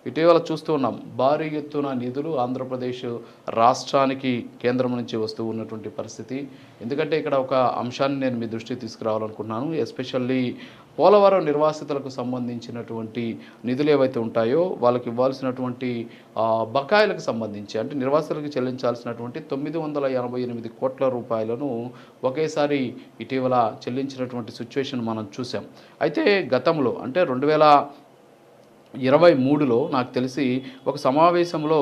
ఇటీవల చూస్తూ ఉన్నాం భారీ ఎత్తున నిధులు ఆంధ్రప్రదేశ్ రాష్ట్రానికి కేంద్రం నుంచి వస్తూ ఉన్నటువంటి పరిస్థితి. ఎందుకంటే ఇక్కడ ఒక అంశాన్ని నేను మీ దృష్టికి తీసుకురావాలనుకుంటున్నాను. ఎస్పెషల్లీ పోలవరం నిర్వాసితులకు సంబంధించినటువంటి నిధులు ఏవైతే ఉంటాయో వాళ్ళకి ఇవ్వాల్సినటువంటి బకాయిలకు సంబంధించి అంటే నిర్వాసితులకు చెల్లించాల్సినటువంటి 988 కోట్ల రూపాయలను ఒకేసారి ఇటీవల చెల్లించినటువంటి సిచ్యువేషన్ మనం చూసాం. అయితే గతంలో అంటే 2023లో నాకు తెలిసి ఒక సమావేశంలో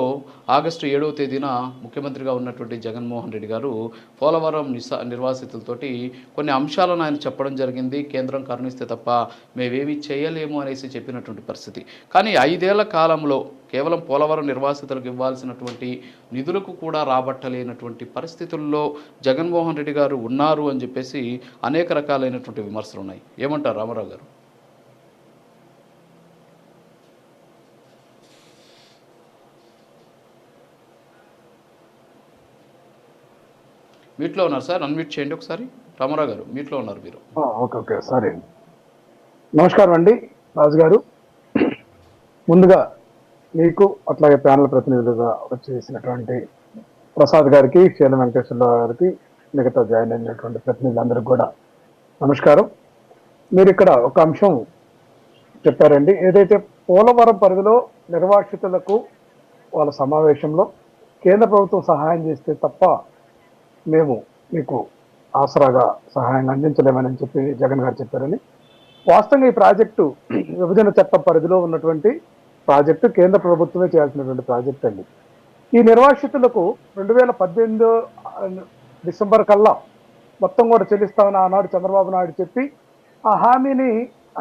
ఆగస్టు 7వ తేదీన ముఖ్యమంత్రిగా ఉన్నటువంటి జగన్మోహన్ రెడ్డి గారు పోలవరం నిర్వాసితులతోటి కొన్ని అంశాలను ఆయన చెప్పడం జరిగింది. కేంద్రం కరుణిస్తే తప్ప మేమేమీ చేయలేము అనేసి చెప్పినటువంటి పరిస్థితి. కానీ 5 ఏళ్ల కాలంలో కేవలం పోలవరం నిర్వాసితులకు ఇవ్వాల్సినటువంటి నిధులకు కూడా రాబట్టలేనటువంటి పరిస్థితుల్లో జగన్మోహన్ రెడ్డి గారు ఉన్నారు అని చెప్పేసి అనేక రకాలైనటువంటి విమర్శలు ఉన్నాయి. ఏమంటారు రామారావు గారు? మీట్లో ఉన్నారు సార్, అన్మ్యూట్ చేయండి ఒకసారి. రామారావు గారు మీట్లో ఉన్నారు మీరు. ఓకే ఓకే సరే. నమస్కారం అండి రాజు గారు. ముందుగా మీకు అట్లాగే ప్యానల్ ప్రతినిధులుగా వచ్చేసినటువంటి ప్రసాద్ గారికి, శీల వెంకటేశ్వరరావు గారికి, మిగతా జాయిన్ అయినటువంటి ప్రతినిధులందరికీ కూడా నమస్కారం. మీరు ఇక్కడ ఒక అంశం చెప్పారండి, ఏదైతే పోలవరం పరిధిలో నిర్వాసితులకు వాళ్ళ సమావేశంలో కేంద్ర ప్రభుత్వం సహాయం చేస్తే తప్ప మేము మీకు ఆసరాగా సహాయం అందించలేమని చెప్పి జగన్ గారు చెప్పారని. వాస్తవంగా ఈ ప్రాజెక్టు విభజన చట్టం పరిధిలో ఉన్నటువంటి ప్రాజెక్టు, కేంద్ర ప్రభుత్వమే చేయాల్సినటువంటి ప్రాజెక్ట్ అండి. ఈ నిర్వాసితులకు 2018 డిసెంబర్ కల్లా మొత్తం కూడా చెల్లిస్తామని ఆనాడు చంద్రబాబు నాయుడు చెప్పి ఆ హామీని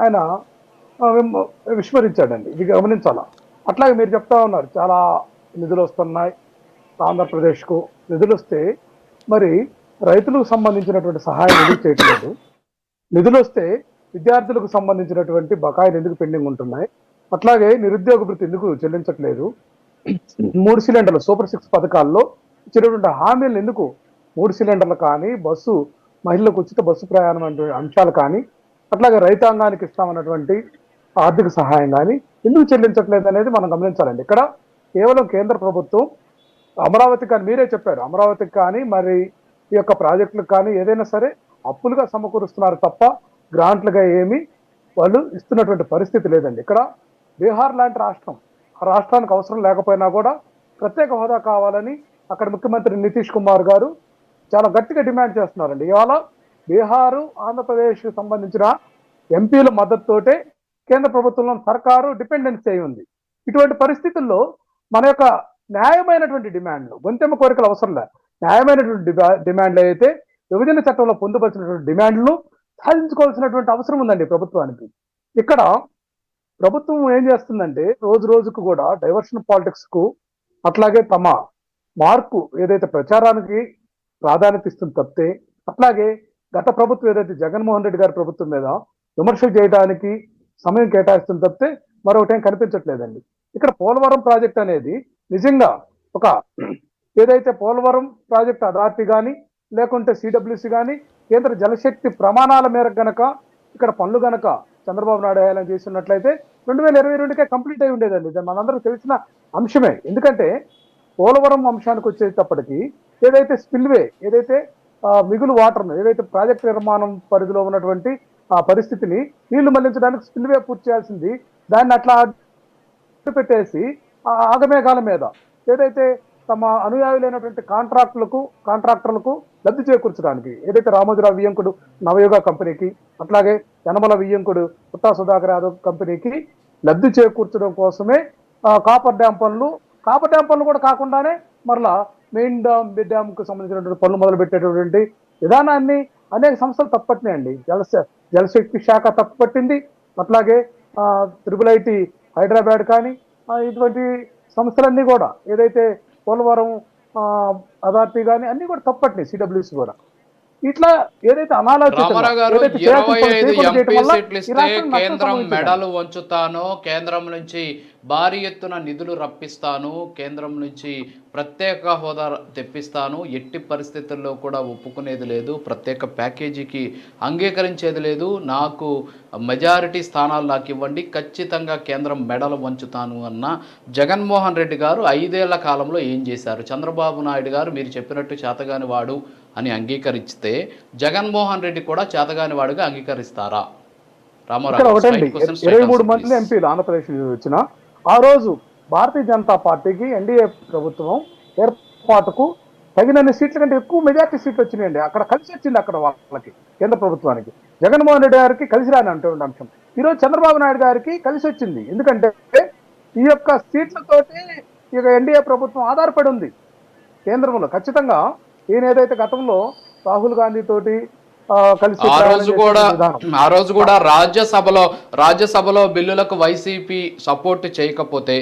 ఆయన విస్మరించాడండి. ఇది గమనించాలా. అట్లాగే మీరు చెప్తా ఉన్నారు చాలా నిధులు వస్తున్నాయి ఆంధ్రప్రదేశ్కు. నిధులు వస్తే మరి రైతులకు సంబంధించినటువంటి సహాయం ఎందుకు చేయట్లేదు? నిధులు వస్తే విద్యార్థులకు సంబంధించినటువంటి బకాయిలు ఎందుకు పెండింగ్ ఉంటున్నాయి? అట్లాగే నిరుద్యోగ భృతి ఎందుకు చెల్లించట్లేదు? 3 సిలిండర్లు సూపర్ 6 పథకాల్లో ఇచ్చినటువంటి హామీలను ఎందుకు 3 సిలిండర్లు కానీ, బస్సు మహిళలకు ఉచిత బస్సు ప్రయాణం అనే అంశాలు కానీ, అట్లాగే రైతాంగానికి ఇస్తామన్నటువంటి ఆర్థిక సహాయం కానీ ఎందుకు చెల్లించట్లేదు అనేది మనం గమనించాలండి. ఇక్కడ కేవలం కేంద్ర ప్రభుత్వం అమరావతి కానీ, మీరే చెప్పారు, అమరావతికి కానీ మరి ఈ యొక్క ప్రాజెక్టులకు కానీ ఏదైనా సరే అప్పులుగా సమకూరుస్తున్నారు తప్ప గ్రాంట్లుగా ఏమీ వాళ్ళు ఇస్తున్నటువంటి పరిస్థితి లేదండి. ఇక్కడ బీహార్ లాంటి రాష్ట్రం, ఆ రాష్ట్రానికి అవసరం లేకపోయినా కూడా ప్రత్యేక హోదా కావాలని అక్కడ ముఖ్యమంత్రి నితీష్ కుమార్ గారు చాలా గట్టిగా డిమాండ్ చేస్తున్నారండి. ఇవాళ బీహారు, ఆంధ్రప్రదేశ్కి సంబంధించిన ఎంపీల మద్దతుతోటే కేంద్ర ప్రభుత్వంలో సర్కారు డిపెండెన్సీ అయి ఉంది. ఇటువంటి పరిస్థితుల్లో మన యొక్క న్యాయమైనటువంటి డిమాండ్లు, గొంతెమ్మ కోరికలు అవసరం లే, న్యాయమైనటువంటి డిమాండ్లు అయితే విభజన చట్టంలో పొందుపరిచినటువంటి డిమాండ్లను సాధించుకోవాల్సినటువంటి అవసరం ఉందండి ప్రభుత్వానికి. ఇక్కడ ప్రభుత్వం ఏం చేస్తుందంటే రోజు రోజుకు కూడా డైవర్షన్ పాలిటిక్స్ కు అట్లాగే తమ మార్కు ఏదైతే ప్రచారానికి ప్రాధాన్యత ఇస్తుంది తప్పితే, అట్లాగే గత ప్రభుత్వం ఏదైతే జగన్మోహన్ రెడ్డి గారి ప్రభుత్వం మీద విమర్శలు చేయడానికి సమయం కేటాయిస్తుంది తప్పితే మరొకటేం కనిపించట్లేదండి. ఇక్కడ పోలవరం ప్రాజెక్ట్ అనేది నిజంగా ఒక ఏదైతే పోలవరం ప్రాజెక్ట్ అథారిటీ కానీ లేకుంటే సిడబ్ల్యూసి కానీ కేంద్ర జలశక్తి ప్రమాణాల మేరకు గనక ఇక్కడ పనులు గనక చంద్రబాబు నాయుడు హయాంలో చేస్తున్నట్లయితే 2022కే కంప్లీట్ అయి ఉండేదండి. ఇది మనందరూ తెలిసిన అంశమే. ఎందుకంటే పోలవరం అంశానికి వచ్చేటప్పటికి ఏదైతే స్పిల్వే, ఏదైతే మిగులు వాటర్ను, ఏదైతే ప్రాజెక్ట్ నిర్మాణం పరిధిలో ఉన్నటువంటి ఆ పరిస్థితిని నీళ్లు మళ్లించడానికి స్పిల్వే పూర్తి చేయాల్సింది, దాన్ని అట్లా పెట్టేసి ఆగమేఘాల మీద ఏదైతే తమ అనుయాయులైనటువంటి కాంట్రాక్టర్లకు లబ్ధి చేకూర్చడానికి ఏదైతే రామోజీరావు వియ్యంకుడు నవయుగ కంపెనీకి, అట్లాగే యనమల వియ్యంకుడు పుట్టా సుధాకర్ యాదవ్ కంపెనీకి లబ్ధి చేకూర్చడం కోసమే కాపర్ డ్యామ్ పనులు కూడా కాకుండానే మరలా మెయిన్ డ్యామ్, బిడ్ డ్యామ్కు సంబంధించినటువంటి పనులు మొదలు పెట్టేటటువంటి విధానాన్ని అనేక సంస్థలు తప్పట్టినాయండి. జలశక్తి శాఖ తప్పుపట్టింది, అట్లాగే ట్రిపుల్ ఐటీ హైదరాబాద్ కానీ ఇటువంటి సంస్థలన్నీ కూడా ఏదైతే పోలవరం అథారిటీ కానీ అన్నీ కూడా తప్పట్టినాయి, సిడబ్ల్యూసి కూడా. ఇట్లా ఏదైతే అనాలోచితంగా రామారావు గారు ఏదైతే చేయాల్సిన 25 పనులు చేయకుండా చేయటం ఎంపీ వల్ల సీట్లు ఈ ఇస్తే రాష్ట్రం నష్టం కేంద్రం సంభవించింది. మెడలు వంచుతాను, కేంద్రం నుంచి భారీ ఎత్తున నిధులు రప్పిస్తాను, కేంద్రం నుంచి ప్రత్యేక హోదా తెప్పిస్తాను, ఎట్టి పరిస్థితుల్లో కూడా ఒప్పుకునేది లేదు, ప్రత్యేక ప్యాకేజీకి అంగీకరించేది లేదు, నాకు మెజారిటీ స్థానాలు నాకు ఇవ్వండి, ఖచ్చితంగా కేంద్రం మెడలు వంచుతాను అన్న జగన్మోహన్ రెడ్డి గారు 5 ఏళ్ల కాలంలో ఏం చేశారు? చంద్రబాబు నాయుడు గారు మీరు చెప్పినట్టు చేతగాని వాడు అని అంగీకరిస్తే జగన్మోహన్ రెడ్డి కూడా చేతగాని వాడుగా అంగీకరిస్తారా? ఇక్కడ ఒకటండి, 23 మంది ఎంపీలు ఆంధ్రప్రదేశ్ నుంచి వచ్చిన ఆ రోజు భారతీయ జనతా పార్టీకి ఎన్డీఏ ప్రభుత్వం ఏర్పాటుకు తగినన్ని సీట్ల కంటే ఎక్కువ మెజార్టీ సీట్లు వచ్చినాయండి. అక్కడ కలిసి వచ్చింది, అక్కడ వాళ్ళకి కేంద్ర ప్రభుత్వానికి జగన్మోహన్ రెడ్డి గారికి కలిసి రాని అంటున్న అంశం ఈరోజు చంద్రబాబు నాయుడు గారికి కలిసి వచ్చింది. ఎందుకంటే ఈ యొక్క సీట్లతోటి ఇక ఎన్డీఏ ప్రభుత్వం ఆధారపడి ఉంది కేంద్రంలో. ఖచ్చితంగా ఈయన ఏదైతే గతంలో రాహుల్ గాంధీ తోటి కలిసి ఆ రోజు కూడా రాజ్యసభలో బిల్లులకు వైసీపీ సపోర్ట్ చేయకపోతే,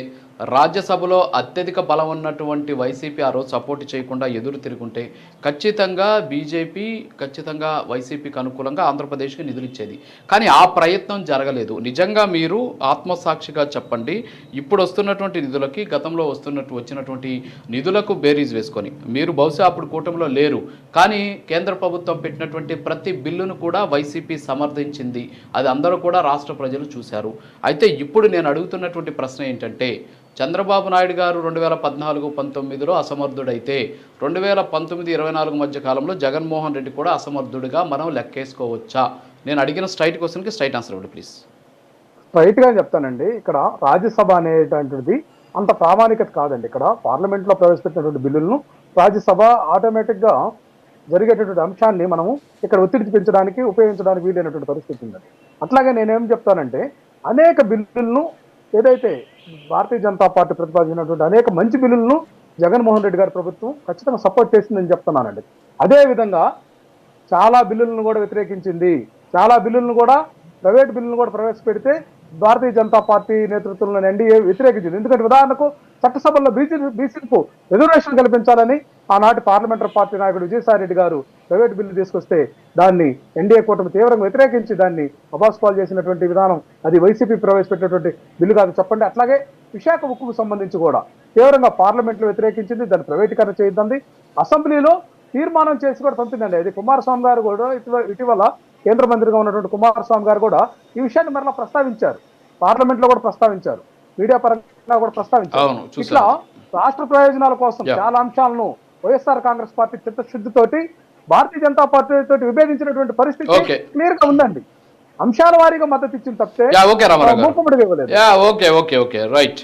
రాజ్యసభలో అత్యధిక బలం ఉన్నటువంటి వైసీపీ ఆ రోజు సపోర్ట్ చేయకుండా ఎదురు తిరుగుంటే ఖచ్చితంగా బీజేపీ ఖచ్చితంగా వైసీపీకి అనుకూలంగా ఆంధ్రప్రదేశ్కి నిధులు ఇచ్చేది. కానీ ఆ ప్రయత్నం జరగలేదు. నిజంగా మీరు ఆత్మసాక్షిగా చెప్పండి, ఇప్పుడు వస్తున్నటువంటి నిధులకి గతంలో వచ్చినటువంటి నిధులకు బేరీజ్ వేసుకొని, మీరు బహుశా అప్పుడు కూటమిలో లేరు, కానీ కేంద్ర ప్రభుత్వం పెట్టినటువంటి ప్రతి బిల్లును కూడా వైసీపీ సమర్థించింది. అది అందరూ కూడా రాష్ట్ర ప్రజలు చూశారు. అయితే ఇప్పుడు నేను అడుగుతున్నటువంటి ప్రశ్న ఏంటంటే, చంద్రబాబు నాయుడు గారు 2014-19లో అసమర్థుడైతే 2019-24 మధ్య కాలంలో జగన్మోహన్ రెడ్డి కూడా అసమర్థుడిగా మనం లెక్కేసుకోవచ్చా? నేను అడిగిన స్ట్రైట్ క్వశ్చన్కి స్ట్రైట్ ఆన్సర్ ఇవ్వండి ప్లీజ్. స్ట్రైట్గా చెప్తానండి. ఇక్కడ రాజ్యసభ అనేటువంటిది అంత ప్రామాణికత కాదండి. ఇక్కడ పార్లమెంట్లో ప్రవేశపెట్టినటువంటి బిల్లులను రాజ్యసభ ఆటోమేటిక్గా జరిగేటటువంటి అంశాన్ని మనము ఇక్కడ ఒత్తిడి పెంచడానికి ఉపయోగించడానికి వీలైనటువంటి పరిస్థితి ఉందండి. అట్లాగే నేనేం చెప్తానంటే, అనేక బిల్లులను ఏదైతే భారతీయ జనతా పార్టీ ప్రతిపాదించినటువంటి అనేక మంచి బిల్లులను జగన్మోహన్ రెడ్డి గారి ప్రభుత్వం ఖచ్చితంగా సపోర్ట్ చేసిందని చెప్తున్నానండి. అదేవిధంగా చాలా బిల్లులను కూడా వ్యతిరేకించింది. చాలా బిల్లులను కూడా ప్రైవేట్ బిల్లులను కూడా ప్రవేశపెడితే భారతీయ జనతా పార్టీ నేతృత్వంలోని ఎన్డీఏ వ్యతిరేకించింది. ఎందుకంటే ఉదాహరణకు చట్టసభల్లో బీసీలకు రిజర్వేషన్ కల్పించాలని ఆనాటి పార్లమెంటరీ పార్టీ నాయకుడు విజయసాయి రెడ్డి గారు ప్రైవేట్ బిల్లు తీసుకొస్తే దాన్ని ఎన్డీఏ కూటమి తీవ్రంగా వ్యతిరేకించి దాన్ని అబాస్పాలు చేసినటువంటి విధానం అది వైసీపీ ప్రవేశపెట్టినటువంటి బిల్లు కాదు చెప్పండి. అట్లాగే విశాఖ ఉక్కుకు సంబంధించి కూడా తీవ్రంగా పార్లమెంట్లో వ్యతిరేకించింది, దాన్ని ప్రైవేటీకరణ చేయొద్దంది. అసెంబ్లీలో తీర్మానం చేసి కూడా పంపిందండి. అది కుమారస్వామి గారు కూడా ఇటీవల కేంద్ర మంత్రిగా ఉన్నటువంటి కుమారస్వామి గారు కూడా ఈ విషయాన్ని మరలా ప్రస్తావించారు, పార్లమెంట్లో కూడా ప్రస్తావించారు, మీడియా పరంగా కూడా ప్రస్తావించారు. ఇట్లా రాష్ట్ర ప్రయోజనాల కోసం చాలా అంశాలను వైఎస్ఆర్ కాంగ్రెస్ పార్టీ చిత్తశుద్ధితోటి భారతీయ జనతా పార్టీ తోటి విభేదించినటువంటి పరిస్థితి క్లియర్ గా ఉందండి. అంశాల వారీగా మద్దతు ఇచ్చిన తప్పితే మూకుమ్మడిగా ఇవ్వలేదు. Okay right.